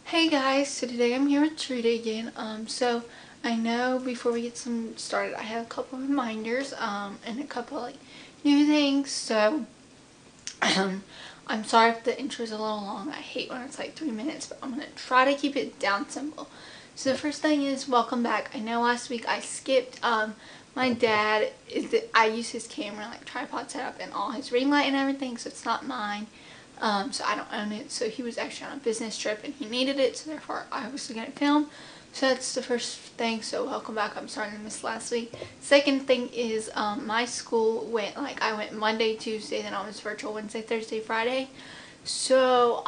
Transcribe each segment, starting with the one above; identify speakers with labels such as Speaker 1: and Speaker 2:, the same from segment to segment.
Speaker 1: Hey guys, so today I'm here with Trita again. So I know before we get started, I have a couple of reminders, and a couple like new things. So I'm sorry if the intro is a little long. I hate when it's like 3 minutes, but I'm gonna try to keep it down simple. So the first thing is welcome back. I know last week I skipped. My dad I use his camera like tripod setup and all his ring light and everything, so it's not mine. So I don't own it. So he was actually on a business trip and he needed it, so therefore I was going to film. So that's the first thing. So welcome back. I'm sorry I missed last week. Second thing is my school went I went Monday, Tuesday, then I was virtual Wednesday, Thursday, Friday. So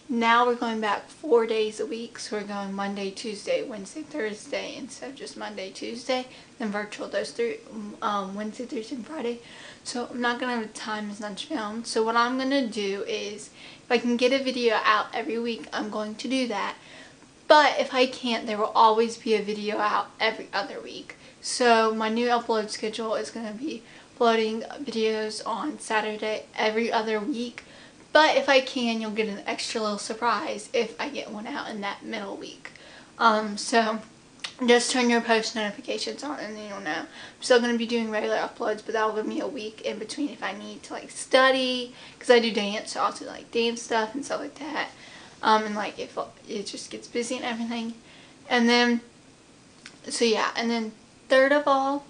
Speaker 1: now we're going back 4 days a week. So we're going Monday, Tuesday, Wednesday, Thursday instead of just Monday, Tuesday, then virtual those three Wednesday, Thursday, and Friday. So I'm not gonna have time as much filmed. So what I'm gonna do is, if I can get a video out every week, I'm going to do that. But if I can't, there will always be a video out every other week. So my new upload schedule is gonna be uploading videos on Saturday every other week. But if I can, you'll get an extra little surprise if I get one out in that middle week. So just turn your post notifications on and then you'll know. I'm still going to be doing regular uploads, but that will give me a week in between if I need to study, because I do dance, so I'll do dance stuff and stuff like that. And if it just gets busy and everything. And then, so yeah, and then third of all,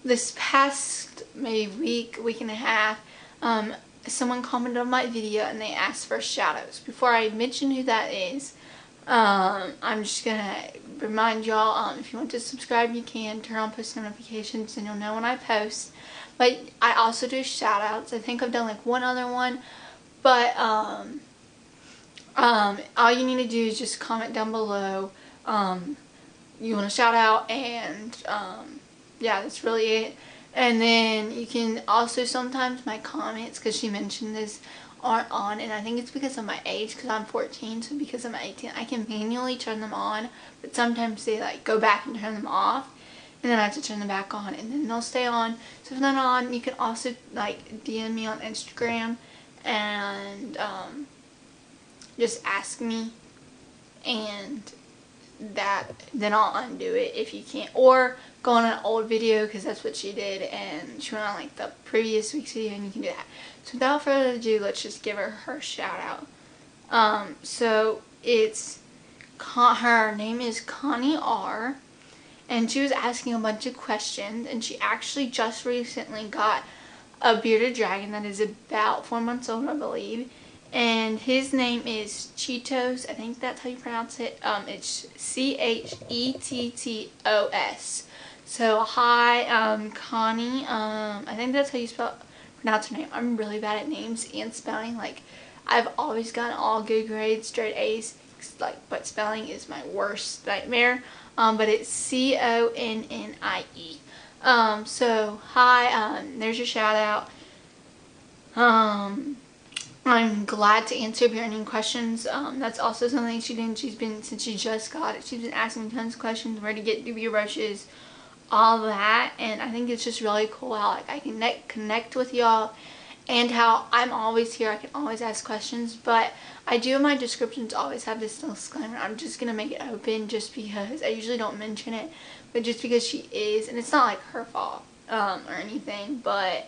Speaker 1: this past maybe week and a half, someone commented on my video and they asked for shoutouts. Before I mention who that is, I'm just gonna remind y'all, if you want to subscribe, you can turn on post notifications and you'll know when I post. But I also do shout outs. I think I've done one other one, but all you need to do is just comment down below you want to shout out, and yeah, that's really it. And then you can also, sometimes my comments, because she mentioned this, aren't on, and I think it's because of my age, because I'm 14, so because I'm 18 I can manually turn them on, but sometimes they go back and turn them off, and then I have to turn them back on, and then they'll stay on. So if they're not on, you can also DM me on Instagram and just ask me, and then I'll undo it if you can't, or go on an old video, because that's what she did, and she went on the previous week's video, and you can do that. So without further ado, let's just give her shout out. So it's her name is Connie R, and she was asking a bunch of questions, and she actually just recently got a bearded dragon that is about 4 months old, I believe. And his name is Cheetos. I think that's how you pronounce it. It's Chettos. So hi, Connie. I think that's how you pronounce her name. I'm really bad at names and spelling. I've always gotten all good grades, straight A's. But spelling is my worst nightmare. But it's Connie. So hi. There's your shout out. I'm glad to answer if you have any questions. That's also something she did. Since she just got it, she's been asking me tons of questions, where to get UV brushes, all that. And I think it's just really cool how I can connect with y'all, and how I'm always here. I can always ask questions, but I do in my descriptions always have this disclaimer. I'm just going to make it open just because I usually don't mention it, but just because she is, and it's not her fault or anything, but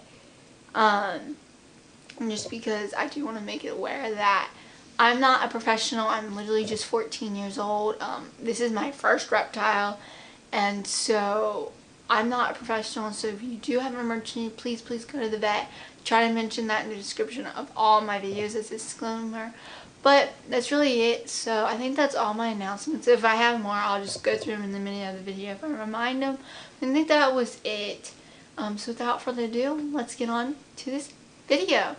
Speaker 1: just because I do want to make it aware that I'm not a professional. I'm literally just 14 years old. This is my first reptile, and so I'm not a professional. So if you do have an emergency, please go to the vet. Try to mention that in the description of all my videos as a disclaimer. But that's really it. So I think that's all my announcements. If I have more, I'll just go through them in the middle of the video if I remind them. I think that was it. So without further ado, let's get on to this video.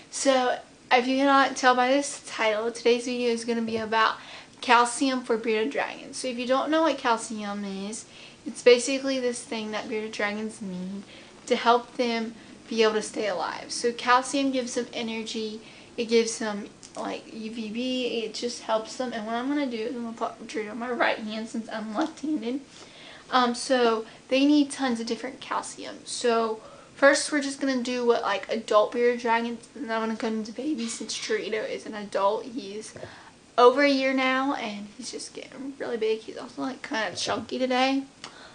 Speaker 1: So if you cannot tell by this title, today's video is going to be about calcium for bearded dragons. So if you don't know what calcium is, it's basically this thing that bearded dragons need to help them be able to stay alive. So calcium gives them energy, it gives them UVB, it just helps them. And what I'm going to do is I'm going to put Trita on my right hand since I'm left-handed. So they need tons of different calcium. So first, we're just going to do what adult bearded dragons, and then I'm going to go into baby since Trita is an adult. He's over a year now, and he's just getting really big. He's also like kind of chunky today,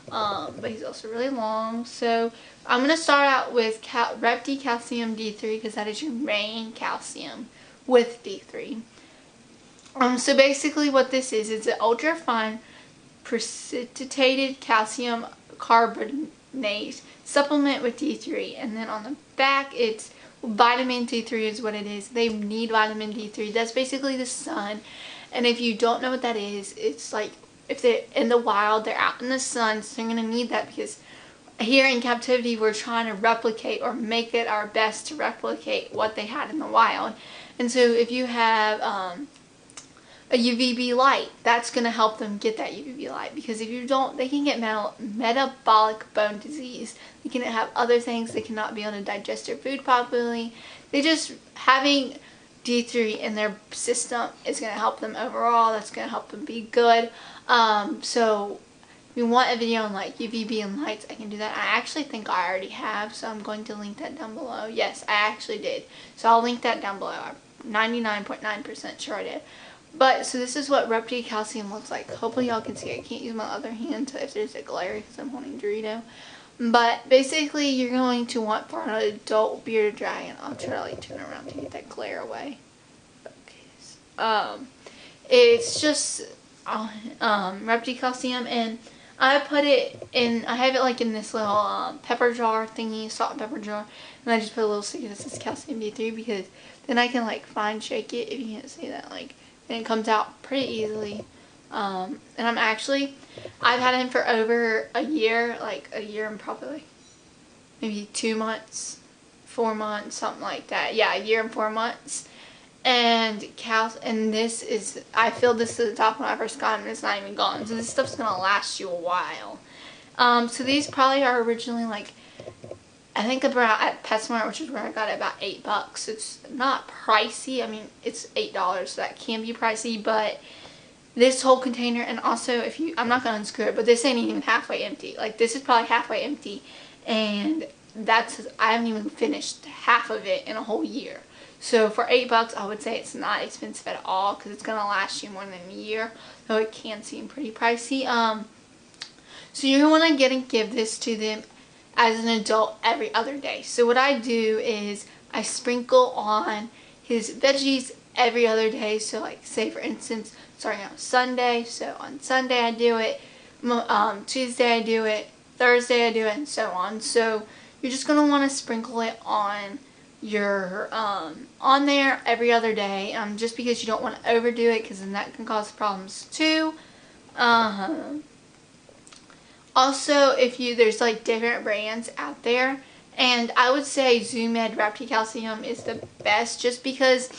Speaker 1: but he's also really long. So I'm going to start out with Repti Calcium D3 because that is your main calcium with D3. So basically what this is, it's an ultra fine precipitated calcium carbonate supplement with D3, and then on the back it's vitamin D3 is what it is. They need vitamin D3. That's basically the sun, and if you don't know what that is, it's like if they're in the wild, they're out in the sun, so they're going to need that because here in captivity we're trying to replicate or make it our best to replicate what they had in the wild. And so if you have a UVB light, that's going to help them get that UVB light, because if you don't, they can get metabolic bone disease. They can have other things. They cannot be able to digest their food properly. They just, having D3 in their system is going to help them overall. That's going to help them be good. So if you want a video on like UVB and lights, I can do that. I actually think I already have, so I'm going to link that down below. Yes, I actually did. So I'll link that down below. I'm 99.9% sure I did. But, so this is what Repti Calcium looks like. Hopefully y'all can see. I can't use my other hand if there's a glare because I'm holding Dorito. But, basically, you're going to want for an adult bearded dragon. I'll try to like turn around to get that glare away. Okay. It's just Repti Calcium, and I put it in, I have it like in this little pepper jar thingy, salt and pepper jar. And I just put a little sticker that says Calcium D3 because then I can like fine shake it, if you can't see that, like, and it comes out pretty easily. And I've had him for over a year, like a year and probably maybe 2 months, 4 months, something like that. Yeah, a year and 4 months. And this is, I filled this to the top when I first got him, and it's not even gone. So this stuff's gonna last you a while. So these probably are originally like, I think about at PetSmart, which is where I got it, about $8. It's not pricey. I mean, it's $8, so that can be pricey, but this whole container, and also if you, I'm not gonna unscrew it, but this ain't even halfway empty. Like, this is probably halfway empty, and I haven't even finished half of it in a whole year. So for $8, I would say it's not expensive at all because it's gonna last you more than a year, though it can seem pretty pricey. So you're gonna want to give this to them as an adult every other day. So what I do is I sprinkle on his veggies every other day. So like, say for instance, starting on Sunday, so on Sunday I do it, Tuesday I do it, Thursday I do it, and so on. So you're just going to want to sprinkle it on your on there every other day, just because you don't want to overdo it, because then that can cause problems too. Also, there's like different brands out there, and I would say ZooMed Repti Calcium is the best, just because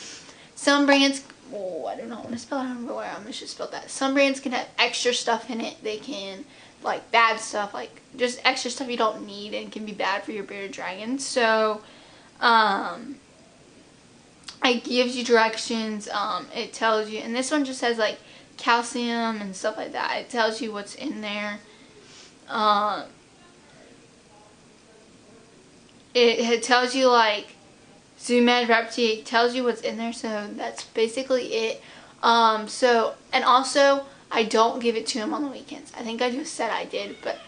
Speaker 1: some brands, I don't know how to spell it, I don't know where I should spell that. Some brands can have extra stuff in it. They can, like, bad stuff, like just extra stuff you don't need, and can be bad for your bearded dragon. So it gives you directions. It tells you, and this one just says like calcium and stuff like that. It tells you what's in there. It tells you like ZooMed Repti, it tells you what's in there, so that's basically it. And also I don't give it to him on the weekends. I think I just said I did, but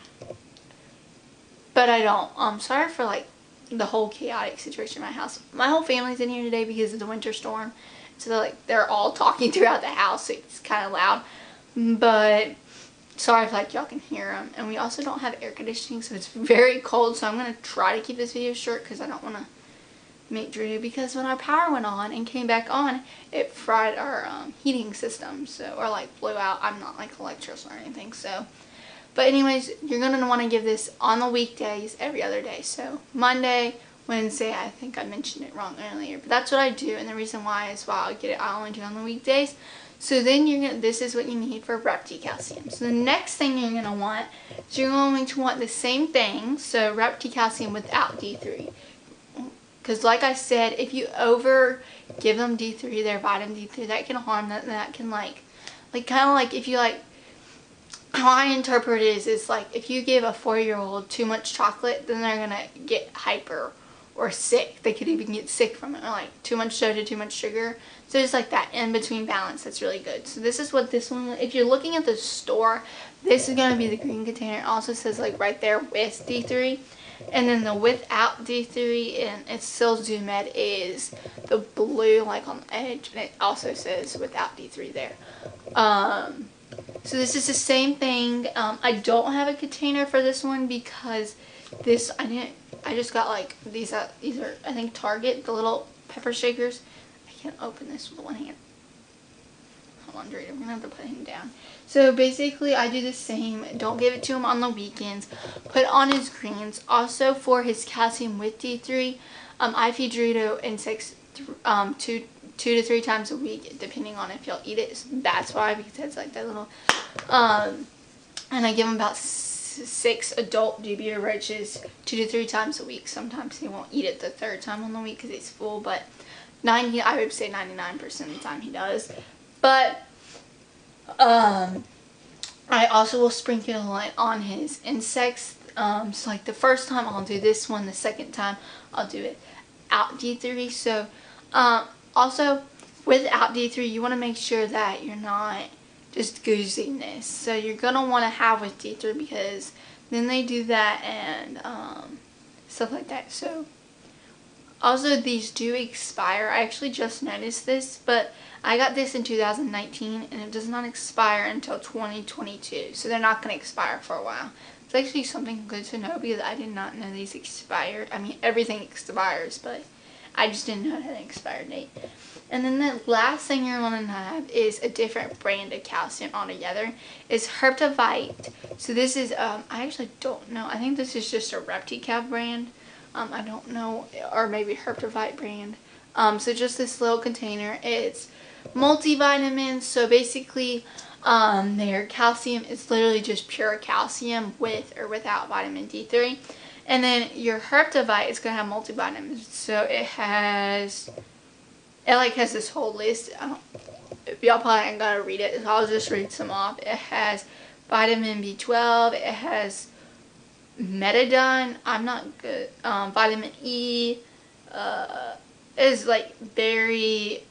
Speaker 1: I don't. Sorry for like the whole chaotic situation in my house. My whole family's in here today because of the winter storm, so they're all talking throughout the house, so it's kind of loud, but sorry if like y'all can hear them. And we also don't have air conditioning, so it's very cold, so I'm going to try to keep this video short because I don't want to make Drew, because when our power went on and came back on, it fried our heating system, so, or like blew out. I'm not like electrician or anything, so. But anyways, you're going to want to give this on the weekdays every other day. So Monday, Wednesday, I think I mentioned it wrong earlier, but that's what I do, and the reason why is I only do it on the weekdays. So then this is what you need for Repti Calcium. So the next thing you're going to want is you're going to want the same thing, so Repti Calcium without D3. Because like I said, if you give them D3, their vitamin D3, that can harm them. That can kind of like if you like, how I interpret it is like if you give a 4-year-old too much chocolate, then they're going to get hyper. or sick. They could even get sick from it, or like too much soda, too much sugar. So it's like that in between balance that's really good. So this is what this one, if you're looking at the store, this is going to be the green container. It also says like right there with D3. And then the without D3, and it's still Zoom Med, is the blue like on the edge, and it also says without D3 there. So this is the same thing. I don't have a container for this one because this I just got like these are I think Target, the little pepper shakers. I can't open this with one hand. Hold on, Drake, I'm gonna have to put him down. So basically I do the same. Don't give it to him on the weekends. Put on his greens. Also for his calcium with D3, I feed Dorito insects 2 to 3 times a week, depending on if he'll eat it. So that's why, because it's like that little and I give him about 6 adult dubia roaches 2 to 3 times a week. Sometimes he won't eat it the 3rd time on the week because he's full, but I would say 99% of the time he does. But I also will sprinkle it on his insects. So like the first time I'll do this one, the second time I'll do it out D3. So also without D3, you want to make sure that you're not just goosing this. So you're going to want to have with D3, because then they do that and stuff like that. So also these do expire. I actually just noticed this, but I got this in 2019 and it does not expire until 2022. So they're not going to expire for a while. It's actually something good to know, because I did not know these expired. I mean, everything expires, but I just didn't know it had an expired date. And then the last thing you're going to have is a different brand of calcium altogether. It's Herptovite. So this is, I actually don't know. I think this is just a ReptiCal brand. I don't know, or maybe Herptovite brand. So just this little container. It's multivitamins. So basically, their calcium is literally just pure calcium with or without vitamin D3. And then your Herptovite is going to have multivitamins. So it has this whole list. Y'all probably ain't gonna read it, so I'll just read some off. It has vitamin B12. It has metadone. I'm not good. Vitamin E. Is like berry,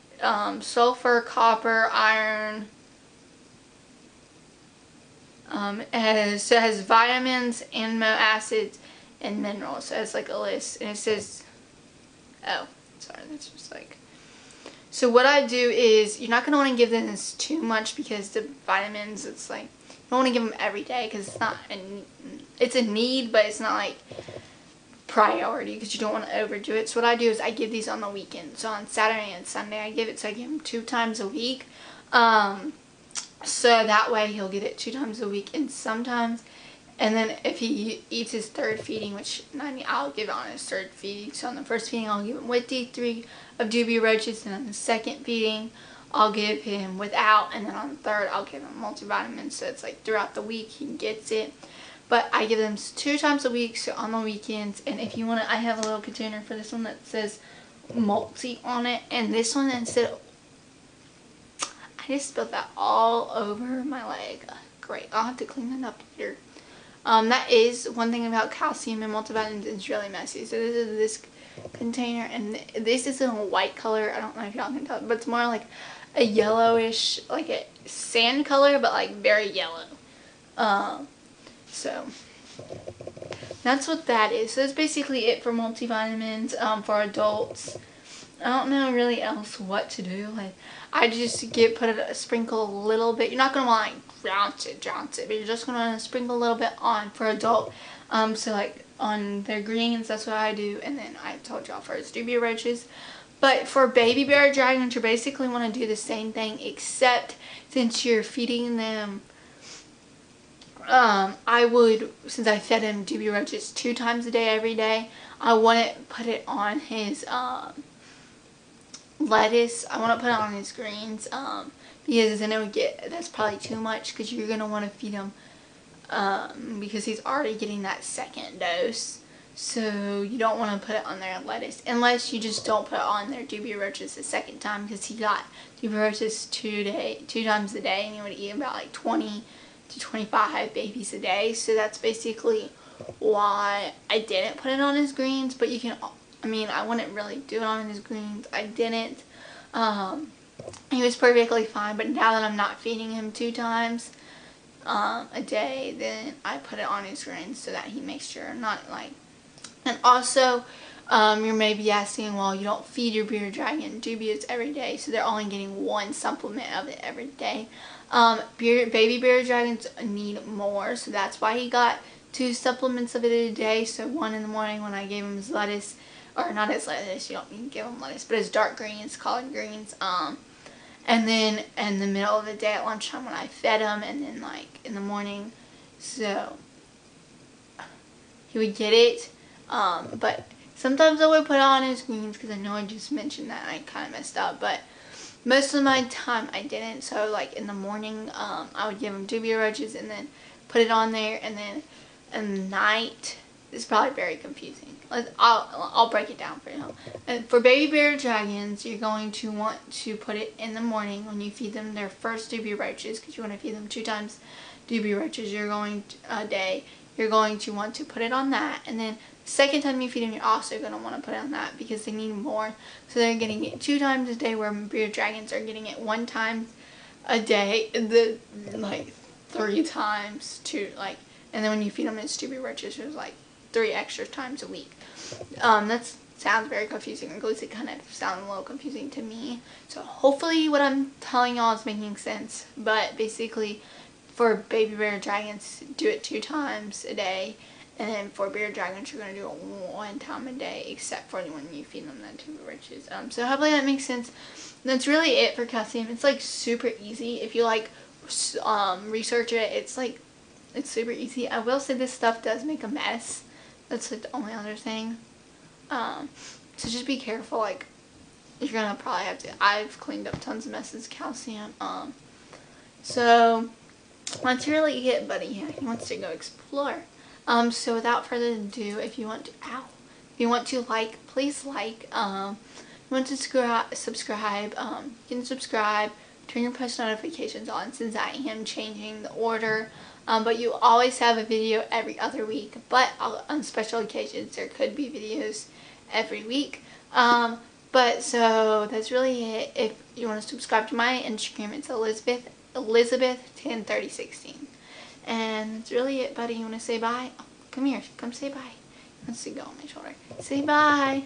Speaker 1: sulfur, copper, iron. It has vitamins, amino acids, and minerals. So it's like a list, and it says, oh, sorry, that's just like. So what I do is, you're not going to want to give them this too much, because the vitamins, it's like, you don't want to give them every day, because it's not, it's a need, but it's not like priority, because you don't want to overdo it. So what I do is I give these on the weekend. So on Saturday and Sunday I give it, so I give him 2 times a week. So that way he'll get it 2 times a week, and sometimes, and then if he eats his 3rd feeding, which I'll give it on his 3rd feeding. So on the 1st feeding I'll give him with D3 of dubia roaches, and on the 2nd feeding I'll give him without, and then on the 3rd I'll give him multivitamins. So it's like throughout the week he gets it. But I give them 2 times a week, so on the weekends. And if you want to, I have a little container for this one that says multi on it. And this one, instead of, I just spilled that all over my leg. Great, I'll have to clean that up later. That is one thing about calcium and multivitamins, it's really messy. So this is this container, and this is in a white color. I don't know if y'all can tell, but it's more like a yellowish, like a sand color, but like very yellow. So that's what that is. So that's basically it for multivitamins for adults. I don't know really else what to do. Like, I just sprinkle a little bit. You're not gonna want to like drounce it, but you're just gonna sprinkle a little bit on for adult. So like on their greens, that's what I do. And then I told y'all for his dubia roaches. But for baby bear dragons, you basically want to do the same thing, except since you're feeding them. I would, since I fed him dubia roaches 2 times a day every day, I wouldn't put it on his lettuce. I want to put it on his greens, because then it would that's probably too much, because you're going to want to feed him, because he's already getting that 2nd dose. So you don't want to put it on their lettuce, unless you just don't put it on their dubia roaches the 2nd time, because he got dubia roaches 2 times a day, and he would eat about like 20 to 25 babies a day. So that's basically why I didn't put it on his greens. But you can, I mean, I wouldn't really do it on his greens. I didn't. He was perfectly fine, but now that I'm not feeding him 2 times a day, then I put it on his greens so that he makes sure I'm not like. And also, you may be asking, well, you don't feed your bearded dragon dubious every day, so they're only getting 1 supplement of it every day. Baby bearded dragons need more, so that's why he got 2 supplements of it a day. So 1 in the morning when I gave him his lettuce, or not his lettuce, you don't need to give him lettuce, but his dark greens, collard greens, and then in the middle of the day at lunchtime when I fed him, and then like in the morning, so he would get it. But sometimes I would put it on his greens because I know I just mentioned that and I kind of messed up, but most of my time I didn't. So like in the morning, I would give him dubia roaches and then put it on there, and then in the night, it's probably very confusing. I'll break it down for you. And for baby bearded dragons, you're going to want to put it in the morning when you feed them their first dubia roaches, because you want to feed them 2 times dubia roaches a day. You're going to want to put it on that, and then the second time you feed them, you're also going to want to put it on that because they need more. So they're getting it 2 times a day, where bearded dragons are getting it 1 time a day, like 3 times to like, and then when you feed them its dubia roaches, there's like 3 extra times a week. That sounds very confusing, or at least it kind of sounds a little confusing to me. So hopefully what I'm telling y'all is making sense. But basically, for baby bearded dragons, do it 2 times a day, and then for bearded dragons, you're going to do it 1 time a day, except for when you feed them that dubia roaches. So hopefully that makes sense. That's really it for calcium. It's like super easy. If you like research it, it's super easy. I will say this stuff does make a mess. That's like the only other thing. So just be careful. Like, you're gonna probably have to. I've cleaned up tons of messes, calcium. So that's really it, buddy. Yeah, he wants to go explore. So without further ado, if you want to like, please like. If you want to subscribe, you can subscribe. Turn your post notifications on, since I am changing the order. But you always have a video every other week. But on special occasions, there could be videos every week. But so that's really it. If you want to subscribe to my Instagram, it's Elizabeth103016. And that's really it, buddy. You want to say bye? Oh, come here. Come say bye. Let's see. Go on my shoulder. Say bye.